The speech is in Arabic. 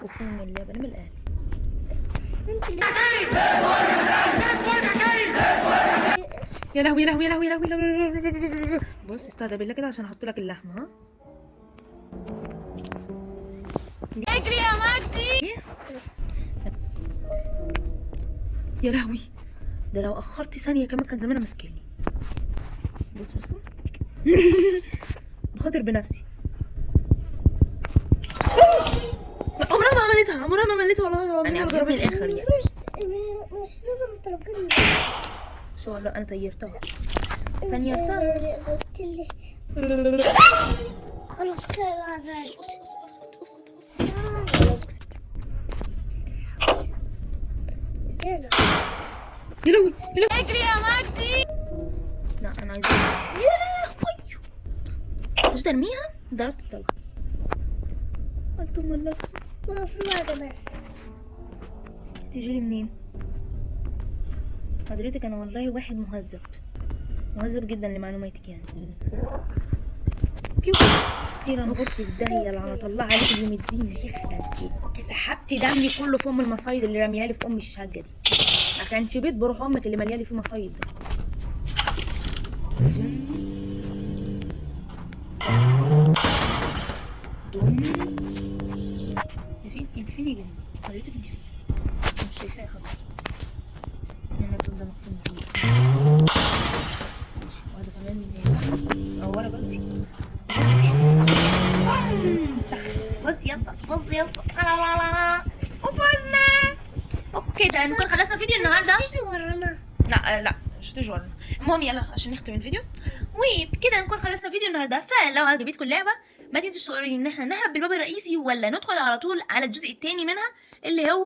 وفين اللعبة من الآن. يا لهوي يا لهوي يا لهوي يا لهوي. بص استهدى بالله كده عشان احط لك اللحمة. ها اجري يا مجدي. يا لهوي، ده لو اخرت ثانية كمان كان زمانها ماسكني. بص بصوا بخاطر بنفسي. عمرها ما عملتها، عمرها ما عملتها والله العظيم. انا ضربت الاخر يعني مش لازم تضربني. شو لا انا طيرتها طيرتها. قلت لي خلاص كده زي يا لهوي يا لهوي اجري يا مجدي. لا انا عايزه يا لهوي. مش ترميها، ضربت الطلقه. انتم ملكتوا ما في واحده بس. تيجي لي منين حضرتك؟ انا والله واحد مهذب مهذب جدا لمعلوماتك يعني. اخيرا غرت في الداهيه لعنه الله عليك اللي مديني. سحبت دمي كله في ام المصايد اللي رميها لي في ام الشقه دي. ما كانش بيت بروح امك اللي مليالي فيه مصايد ده. انت فين يا جنة؟ حضرتك انت فين؟ مش شايفاه يا خبر. انا الدوم ده مقفول فيه. ماشي واحدة كمان منورة. بصي بصي يا اسطى، بصي يا اسطى. لا لا لا وفزنا. اوكي ده نكون خلصنا فيديو النهارده. لا لا مش هتيجي ورانا. المهم يلا عشان نختم الفيديو وبكده نكون خلصنا فيديو النهارده. فلو عجبتكم اللعبه ما تنسوش تقولوا لي ان احنا نهرب بالباب الرئيسي ولا ندخل على طول على الجزء الثاني منها اللي هو